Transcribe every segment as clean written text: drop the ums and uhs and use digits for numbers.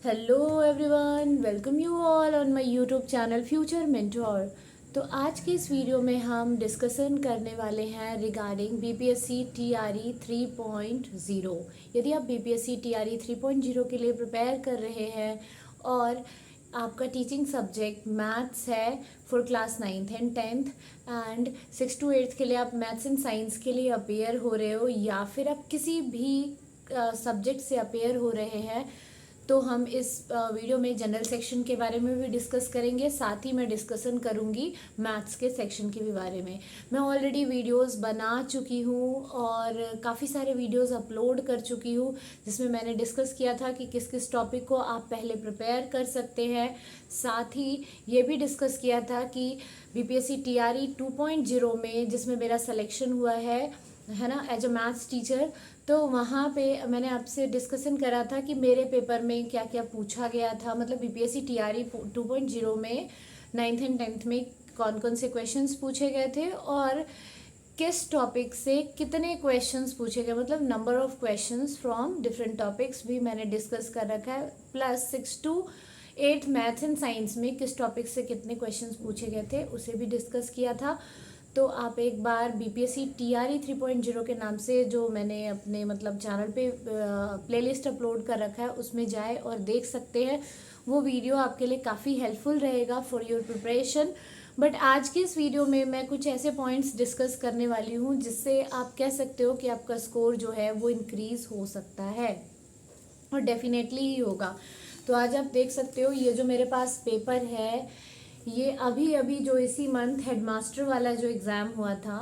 Hello everyone, welcome you all on my YouTube channel future mentor. तो आज के इस वीडियो में हम डिस्कशन करने वाले हैं रिगार्डिंग बीपीएससी टीआरई 3.0। यदि आप बीपीएससी टीआरई 3.0 के लिए प्रिपेयर कर रहे हैं और आपका टीचिंग सब्जेक्ट मैथ्स है for class 9th and 10th and 6 to 8th के लिए आप मैथ्स एंड साइंस के लिए अपेयर हो रहे हो या फिर आप किसी भी सब्जेक्ट से अपेयर हो रहे हैं, तो हम इस वीडियो में जनरल सेक्शन के बारे में भी डिस्कस करेंगे। साथ ही मैं डिस्कशन करूंगी मैथ्स के सेक्शन के भी बारे में। मैं ऑलरेडी वीडियोस बना चुकी हूँ और काफ़ी सारे वीडियोस अपलोड कर चुकी हूँ, जिसमें मैंने डिस्कस किया था कि किस किस टॉपिक को आप पहले प्रिपेयर कर सकते हैं। साथ ही ये भी डिस्कस किया था कि बीपीएससी टीआरई 2.0 में जिसमें मेरा सिलेक्शन हुआ है ना, एज अ मैथ्स टीचर, तो वहाँ पे मैंने आपसे डिस्कशन करा था कि मेरे पेपर में क्या क्या पूछा गया था। मतलब बीपीएससी टीआरई 2.0 में 9th एंड 10th में कौन कौन से क्वेश्चंस पूछे गए थे और किस टॉपिक से कितने क्वेश्चंस पूछे गए, मतलब number of questions from different topics भी मैंने डिस्कस कर रखा है। Plus 6 to 8 maths and science में किस टॉपिक से कितने क्वेश्चंस पूछे गए थे उसे भी डिस्कस किया था। तो आप एक बार बीपीएससी टीआरई 3.0 के नाम से जो मैंने अपने मतलब चैनल पे प्लेलिस्ट अपलोड कर रखा है उसमें जाए और देख सकते हैं। वो वीडियो आपके लिए काफ़ी हेल्पफुल रहेगा फॉर योर प्रिपरेशन। बट आज की इस वीडियो में मैं कुछ ऐसे पॉइंट्स डिस्कस करने वाली हूँ जिससे आप कह सकते हो कि आपका स्कोर जो है वो इंक्रीज हो सकता है और डेफिनेटली ही होगा। तो आज आप देख सकते हो ये जो मेरे पास पेपर है, ये अभी अभी जो इसी मंथ हेडमास्टर वाला जो एग्ज़ाम हुआ था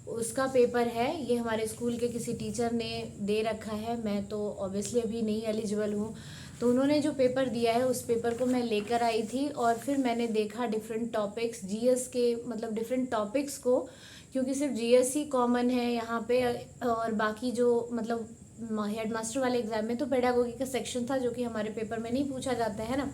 उसका पेपर है। ये हमारे स्कूल के किसी टीचर ने दे रखा है, मैं तो ऑब्वियसली अभी नहीं एलिजिबल हूँ। तो उन्होंने जो पेपर दिया है उस पेपर को मैं लेकर आई थी और फिर मैंने देखा डिफरेंट टॉपिक्स जीएस के, मतलब डिफरेंट टॉपिक्स को, क्योंकि सिर्फ जीएस ही कॉमन है यहाँ पे और बाकी जो मतलब हेडमास्टर वाले एग्जाम में तो पेडागोगी का सेक्शन था जो कि हमारे पेपर में नहीं पूछा जाता है ना।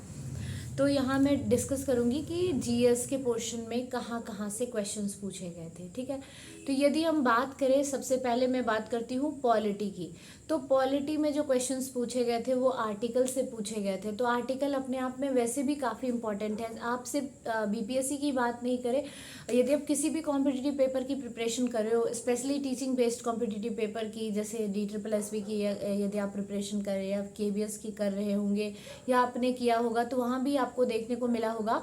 तो यहाँ मैं डिस्कस करूँगी कि जीएस के पोर्शन में कहाँ कहाँ से क्वेश्चंस पूछे गए थे। ठीक है, तो यदि हम बात करें, सबसे पहले मैं बात करती हूँ पॉलिटी की। तो पॉलिटी में जो क्वेश्चंस पूछे गए थे वो आर्टिकल से पूछे गए थे। तो आर्टिकल अपने आप में वैसे भी काफ़ी इंपॉर्टेंट है। आप सिर्फ बीपीएससी की बात नहीं करें, यदि आप किसी भी कॉम्पिटिटिव पेपर की प्रिपरेशन कर रहे हो, specially teaching based competitive paper की, जैसे DSSB की यदि आप प्रिपरेशन कर रहे हैं, आप केबीएस की कर रहे होंगे या आपने किया होगा, तो वहाँ भी आपको देखने को मिला होगा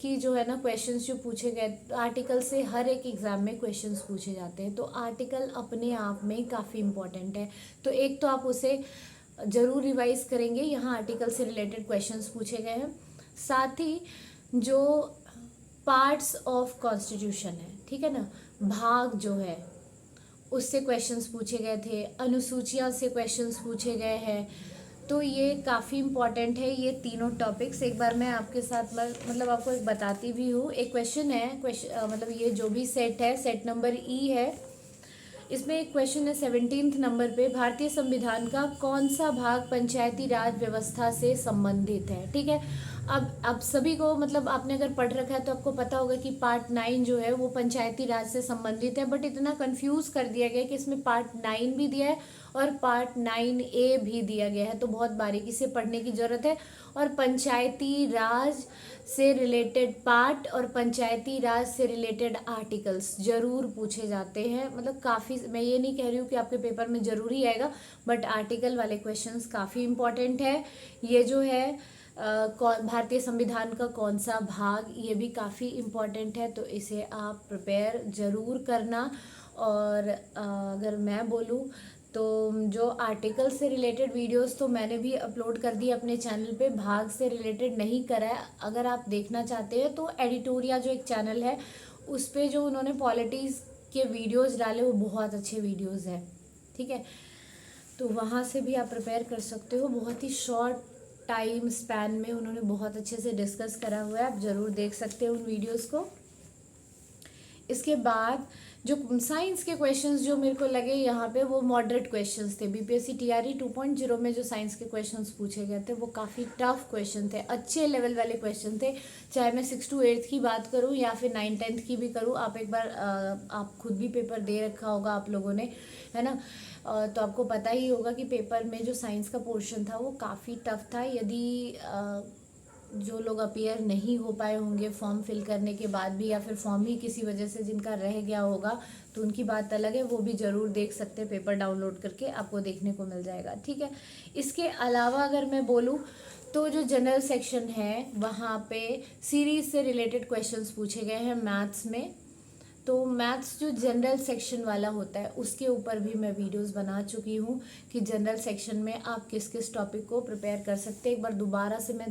कि जो है ना क्वेश्चंस जो पूछे गए आर्टिकल से, हर एक एग्ज़ाम में क्वेश्चंस पूछे जाते हैं। तो आर्टिकल अपने आप में काफ़ी इंपॉर्टेंट है। तो एक तो आप उसे ज़रूर रिवाइज करेंगे, यहाँ आर्टिकल से रिलेटेड क्वेश्चंस पूछे गए हैं। साथ ही जो पार्ट्स ऑफ कॉन्स्टिट्यूशन है, ठीक है ना, भाग जो है उससे क्वेश्चंस पूछे गए थे, अनुसूचियाँ से क्वेश्चंस पूछे गए हैं। तो ये काफ़ी इम्पॉर्टेंट है ये तीनों टॉपिक्स। एक बार मैं आपके साथ मतलब आपको एक बताती भी हूँ। एक क्वेश्चन है, मतलब ये जो भी सेट है, सेट नंबर ई है, इसमें एक क्वेश्चन है 17th नंबर पे, भारतीय संविधान का कौन सा भाग पंचायती राज व्यवस्था से संबंधित है। ठीक है, अब सभी को, मतलब आपने अगर पढ़ रखा है तो आपको पता होगा कि पार्ट 9 जो है वो पंचायती राज से संबंधित है। बट इतना कंफ्यूज कर दिया गया कि इसमें पार्ट 9 भी दिया है और पार्ट 9A भी दिया गया है। तो बहुत बारीकी से पढ़ने की ज़रूरत है। और पंचायती राज से रिलेटेड पार्ट और पंचायती राज से रिलेटेड आर्टिकल्स जरूर पूछे जाते हैं। मतलब काफ़ी, मैं ये नहीं कह रही हूँ कि आपके पेपर में ज़रूर ही आएगा, बट आर्टिकल वाले क्वेश्चंस काफ़ी इंपॉर्टेंट है। ये जो है भारतीय संविधान का कौन सा भाग, ये भी काफ़ी इम्पॉर्टेंट है। तो इसे आप प्रिपेयर ज़रूर करना। और अगर मैं बोलूँ तो जो आर्टिकल से रिलेटेड वीडियोस तो मैंने भी अपलोड कर दी अपने चैनल पे, भाग से रिलेटेड नहीं करा है। अगर आप देखना चाहते हैं तो एडिटोरिया जो एक चैनल है उस पर जो उन्होंने पॉलिटिक्स के वीडियोस डाले वो बहुत अच्छे वीडियोस हैं। ठीक है, तो वहाँ से भी आप प्रिपेयर कर सकते हो। बहुत ही शॉर्ट टाइम स्पैन में उन्होंने बहुत अच्छे से डिस्कस करा हुआ है, आप ज़रूर देख सकते हो उन वीडियोस को। इसके बाद जो साइंस के क्वेश्चंस जो मेरे को लगे यहाँ पे वो मॉडरेट क्वेश्चंस थे। बीपीएससी टीआरई 2.0 में जो साइंस के क्वेश्चंस पूछे गए थे वो काफ़ी टफ क्वेश्चन थे, अच्छे लेवल वाले क्वेश्चन थे। चाहे मैं 6 to 8 की बात करूँ या फिर 9-10 की भी करूँ, आप एक बार आप खुद भी पेपर दे रखा होगा आप लोगों ने, है ना। तो आपको पता ही होगा कि पेपर में जो साइंस का पोर्शन था वो काफ़ी टफ था। यदि जो लोग अपीयर नहीं हो पाए होंगे फॉर्म फिल करने के बाद भी, या फिर फॉर्म ही किसी वजह से जिनका रह गया होगा, तो उनकी बात अलग है, वो भी ज़रूर देख सकते हैं। पेपर डाउनलोड करके आपको देखने को मिल जाएगा, ठीक है। इसके अलावा अगर मैं बोलूँ तो जो जनरल सेक्शन है वहाँ पे सीरीज से रिलेटेड क्वेश्चंस पूछे गए हैं मैथ्स में। तो मैथ्स जो जनरल सेक्शन वाला होता है उसके ऊपर भी मैं वीडियोस बना चुकी हूँ कि जनरल सेक्शन में आप किस किस टॉपिक को प्रिपेयर कर सकते हैं। एक बार दोबारा से मैं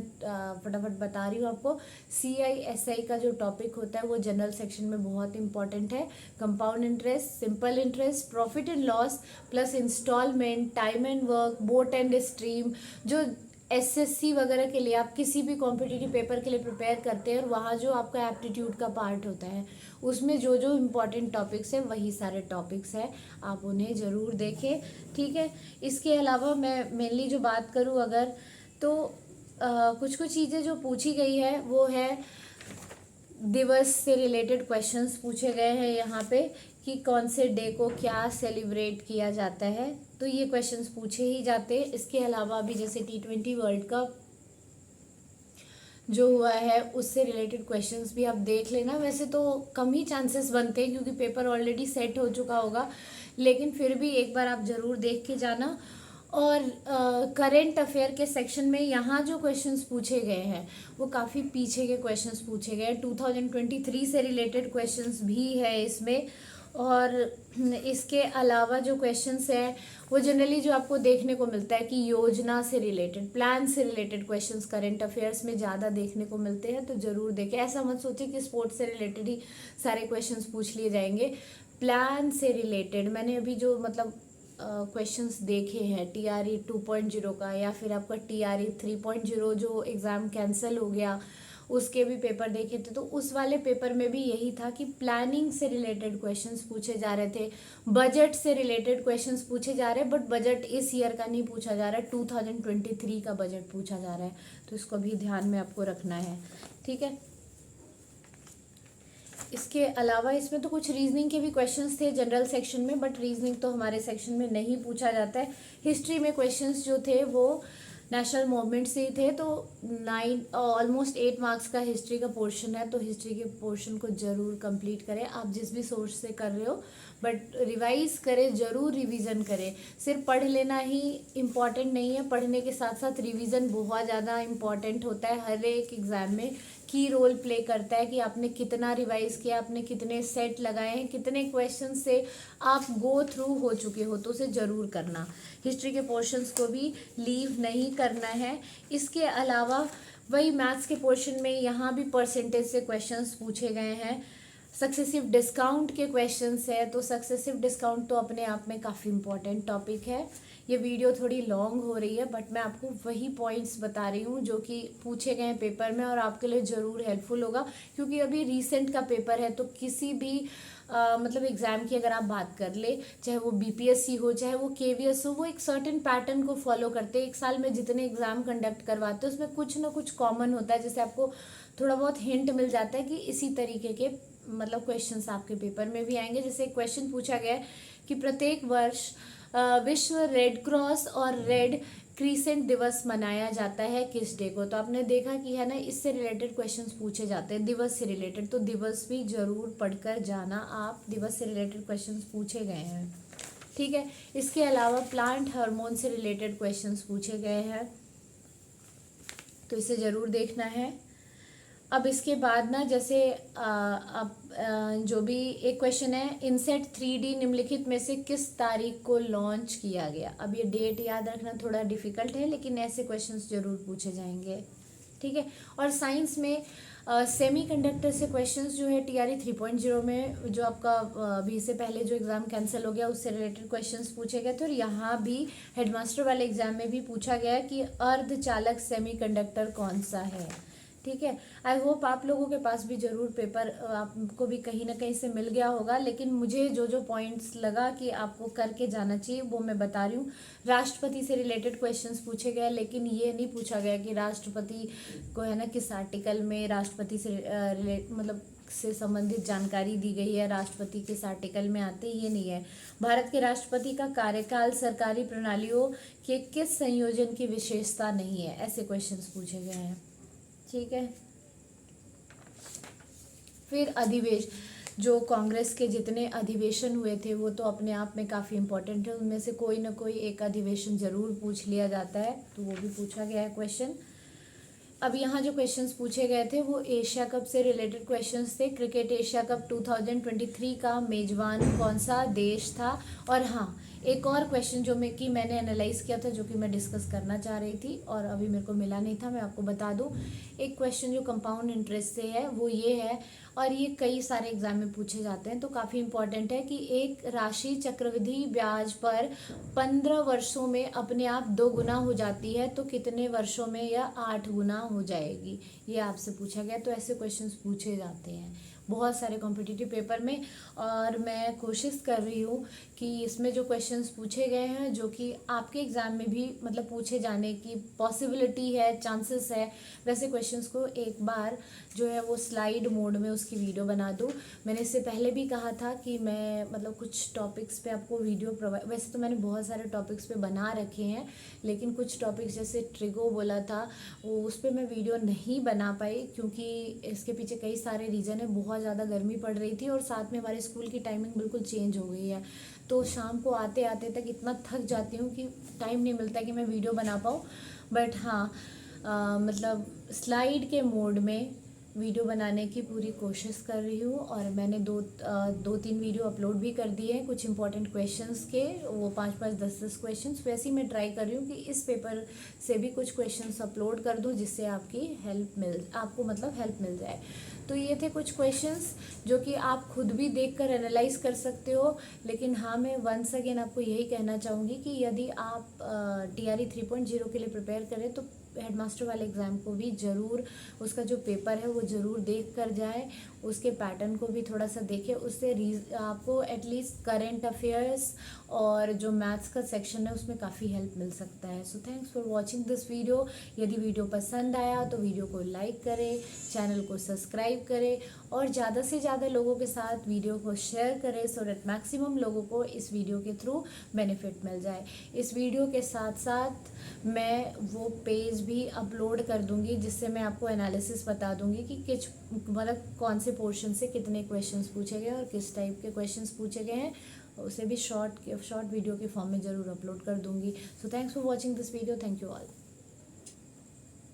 फटाफट बता रही हूँ आपको। CI/SI का जो टॉपिक होता है वो जनरल सेक्शन में बहुत इंपॉर्टेंट है। Compound interest, simple interest, profit and loss, plus instalment, time and work, boat and stream, जो SSC वगैरह के लिए आप किसी भी कॉम्पिटिटिव पेपर के लिए प्रिपेयर करते हैं और वहाँ जो आपका एप्टीट्यूड का पार्ट होता है उसमें जो जो इम्पोर्टेंट टॉपिक्स हैं वही सारे टॉपिक्स हैं, आप उन्हें ज़रूर देखें, ठीक है। इसके अलावा मैं मेनली जो बात करूँ अगर, तो कुछ कुछ चीज़ें जो पूछी गई है वो है दिवस से रिलेटेड क्वेश्चंस पूछे गए हैं यहाँ पे कि कौन से डे को क्या सेलिब्रेट किया जाता है, तो ये क्वेश्चंस पूछे ही जाते हैं। इसके अलावा अभी जैसे T20 वर्ल्ड कप जो हुआ है उससे रिलेटेड क्वेश्चंस भी आप देख लेना। वैसे तो कम ही चांसेस बनते हैं क्योंकि पेपर ऑलरेडी सेट हो चुका होगा, लेकिन फिर भी एक बार आप ज़रूर देख के जाना। और करेंट अफेयर के सेक्शन में यहाँ जो क्वेश्चंस पूछे गए हैं वो काफ़ी पीछे के क्वेश्चंस पूछे गए हैं। 2023 से रिलेटेड क्वेश्चंस भी है इसमें। और इसके अलावा जो क्वेश्चंस हैं वो जनरली जो आपको देखने को मिलता है कि योजना से रिलेटेड, प्लान से रिलेटेड क्वेश्चंस करेंट अफेयर्स में ज़्यादा देखने को मिलते हैं, तो ज़रूर देखें। ऐसा मत सोचिए कि स्पोर्ट्स से रिलेटेड ही सारे क्वेश्चंस पूछ लिए जाएंगे। प्लान से रिलेटेड मैंने अभी जो मतलब क्वेश्चंस देखे हैं TRE 2.0 का, या फिर आपका TRE 3.0 जो एग्ज़ाम कैंसिल हो गया उसके भी पेपर देखे थे, तो उस वाले पेपर में भी यही था कि प्लानिंग से रिलेटेड क्वेश्चंस पूछे जा रहे थे, बजट से रिलेटेड क्वेश्चंस पूछे जा रहे हैं। बट बजट इस ईयर का नहीं पूछा जा रहा है, 2023 का बजट पूछा जा रहा है, तो इसको भी ध्यान में आपको रखना है, ठीक है। इसके अलावा इसमें तो कुछ रीजनिंग के भी क्वेश्चंस थे जनरल सेक्शन में, बट रीजनिंग तो हमारे सेक्शन में नहीं पूछा जाता है। हिस्ट्री में क्वेश्चंस जो थे वो नेशनल मूवमेंट से ही थे, तो ऑलमोस्ट 8 मार्क्स का हिस्ट्री का पोर्शन है, तो हिस्ट्री के पोर्शन को ज़रूर कंप्लीट करें। आप जिस भी सोर्स से कर रहे हो, बट रिवाइज करें, ज़रूर रिवीजन करें। सिर्फ पढ़ लेना ही इम्पॉर्टेंट नहीं है, पढ़ने के साथ साथ रिवीजन बहुत ज़्यादा इम्पॉर्टेंट होता है। हर एक एग्ज़ाम में की रोल प्ले करता है कि आपने कितना रिवाइज किया, आपने कितने सेट लगाए हैं, कितने क्वेश्चन से आप गो थ्रू हो चुके हो, तो उसे ज़रूर करना। हिस्ट्री के पोर्शंस को भी लीव नहीं करना है। इसके अलावा वही मैथ्स के पोर्शन में यहाँ भी परसेंटेज से क्वेश्चंस पूछे गए हैं। सक्सेसिव डिस्काउंट के क्वेश्चंस है, तो सक्सेसिव डिस्काउंट तो अपने आप में काफ़ी इंपॉर्टेंट टॉपिक है। ये वीडियो थोड़ी लॉन्ग हो रही है, बट मैं आपको वही पॉइंट्स बता रही हूँ जो कि पूछे गए हैं पेपर में, और आपके लिए ज़रूर हेल्पफुल होगा क्योंकि अभी रिसेंट का पेपर है। तो किसी भी मतलब एग्ज़ाम की अगर आप बात कर ले, चाहे वो BPSC हो चाहे वो KVS हो, वो एक सर्टेन पैटर्न को फॉलो करते हैं। एक साल में जितने एग्ज़ाम कंडक्ट करवाते हैं उसमें कुछ ना कुछ कॉमन होता है, जैसे आपको थोड़ा बहुत हिंट मिल जाता है कि इसी तरीके के मतलब क्वेश्चंस आपके पेपर में भी आएंगे। जैसे एक क्वेश्चन पूछा गया है कि प्रत्येक वर्ष विश्व रेड क्रॉस और रेड क्रीसेंट दिवस मनाया जाता है किस डे को। तो आपने देखा कि है ना, इससे रिलेटेड क्वेश्चंस पूछे जाते हैं दिवस से रिलेटेड, तो दिवस भी जरूर पढ़कर जाना आप। दिवस से रिलेटेड क्वेश्चंस पूछे गए हैं, ठीक है। इसके अलावा प्लांट हार्मोन से रिलेटेड क्वेश्चंस पूछे गए हैं, तो इसे ज़रूर देखना है। अब इसके बाद ना जैसे जो भी एक क्वेश्चन है, इनसेट 3D निम्नलिखित में से किस तारीख को लॉन्च किया गया। अब ये डेट याद रखना थोड़ा डिफिकल्ट है, लेकिन ऐसे क्वेश्चंस जरूर पूछे जाएंगे, ठीक है। और साइंस में सेमीकंडक्टर से क्वेश्चंस जो है TRE 3.0 में जो आपका अभी से पहले जो एग्ज़ाम कैंसिल हो गया उससे रिलेटेड क्वेश्चंस पूछे गए थे। और यहाँ भी हेडमास्टर वाले एग्ज़ाम में भी पूछा गया कि अर्धचालक सेमीकंडक्टर कौन सा है, ठीक है। आई होप आप लोगों के पास भी ज़रूर पेपर आपको भी कहीं ना कहीं से मिल गया होगा, लेकिन मुझे जो जो पॉइंट्स लगा कि आपको करके जाना चाहिए वो मैं बता रही हूँ। राष्ट्रपति से रिलेटेड क्वेश्चंस पूछे गए, लेकिन ये नहीं पूछा गया कि राष्ट्रपति को है ना किस आर्टिकल में राष्ट्रपति से मतलब से संबंधित जानकारी दी गई है, राष्ट्रपति किस आर्टिकल में आते, ये नहीं है। भारत के राष्ट्रपति का कार्यकाल सरकारी प्रणालियों के किस संयोजन की विशेषता नहीं है, ऐसे क्वेश्चंस पूछे गए हैं। ठीक है। फिर जो कांग्रेस के जितने अधिवेशन हुए थे वो तो अपने आप में काफ़ी इम्पोर्टेंट है, उनमें से कोई ना कोई एक अधिवेशन ज़रूर पूछ लिया जाता है, तो वो भी पूछा गया है क्वेश्चन। अब यहाँ जो क्वेश्चंस पूछे गए थे वो एशिया कप से रिलेटेड क्वेश्चंस थे। क्रिकेट एशिया कप 2023 का मेजबान कौन सा देश था। और हाँ, एक और क्वेश्चन जो मैंने एनालाइज किया था, जो कि मैं डिस्कस करना चाह रही थी और अभी मेरे को मिला नहीं था, मैं आपको बता दूं। एक क्वेश्चन जो कंपाउंड इंटरेस्ट से है वो ये है, और ये कई सारे एग्जाम में पूछे जाते हैं तो काफ़ी इंपॉर्टेंट है, कि एक राशि चक्रवृद्धि ब्याज पर 15 वर्षों में अपने आप 2 गुना हो जाती है, तो कितने वर्षों में यह 8 गुना हो जाएगी, ये आपसे पूछा गया। तो ऐसे क्वेश्चंस पूछे जाते हैं बहुत सारे कॉम्पिटिटिव पेपर में, और मैं कोशिश कर रही हूँ कि इसमें जो क्वेश्चंस पूछे गए हैं, जो कि आपके एग्ज़ाम में भी मतलब पूछे जाने की पॉसिबिलिटी है, चांसेस है, वैसे क्वेश्चंस को एक बार जो है वो स्लाइड मोड में उसकी वीडियो बना दूँ। मैंने इससे पहले भी कहा था कि मैं मतलब कुछ टॉपिक्स पे आपको वीडियो प्रोवाइड, वैसे तो मैंने बहुत सारे टॉपिक्स पे बना रखे हैं, लेकिन कुछ टॉपिक्स जैसे ट्रिगो बोला था वो उस पर मैं वीडियो नहीं बना पाई, क्योंकि इसके पीछे कई सारे रीज़न है। बहुत ज़्यादा गर्मी पड़ रही थी और साथ में हमारे स्कूल की टाइमिंग बिल्कुल चेंज हो गई है, तो शाम को आते आते तक इतना थक जाती हूँ कि टाइम नहीं मिलता कि मैं वीडियो बना पाऊँ। बट हाँ, मतलब स्लाइड के मोड में वीडियो बनाने की पूरी कोशिश कर रही हूँ, और मैंने 2-3 वीडियो अपलोड भी कर दिए हैं कुछ इंपॉर्टेंट क्वेश्चंस के, वो 5-5 10-10 क्वेश्चंस। वैसे ही मैं ट्राई कर रही हूँ कि इस पेपर से भी कुछ क्वेश्चंस अपलोड कर दूँ, जिससे आपको मतलब हेल्प मिल जाए। तो ये थे कुछ क्वेश्चंस जो कि आप खुद भी देखकर एनालाइज कर सकते हो। लेकिन हाँ, मैं वंस अगेन आपको यही कहना चाहूँगी कि यदि आप TRE 3.0 के लिए प्रिपेयर करें तो हेडमास्टर वाले एग्ज़ाम को भी ज़रूर, उसका जो पेपर है वो ज़रूर देख कर जाएँ, उसके पैटर्न को भी थोड़ा सा देखें, उससे आपको एटलीस्ट करंट अफेयर्स और जो मैथ्स का सेक्शन है उसमें काफ़ी हेल्प मिल सकता है। So thanks for watching this video. यदि वीडियो पसंद आया तो वीडियो को लाइक करें, चैनल को सब्सक्राइब करें और ज़्यादा से ज़्यादा लोगों के साथ वीडियो को शेयर करें, सो दैट मैक्सिमम लोगों को इस वीडियो के थ्रू बेनिफिट मिल जाए। इस वीडियो के साथ साथ मैं वो पेज भी अपलोड कर दूंगी, जिससे मैं आपको एनालिसिस बता दूंगी कि किस मतलब कौन से पोर्शन से कितने क्वेश्चंस पूछे गए और किस टाइप के क्वेश्चंस पूछे गए हैं, उसे भी शॉर्ट वीडियो के फॉर्म में ज़रूर अपलोड कर दूंगी। So thanks for watching this video. Thank you all.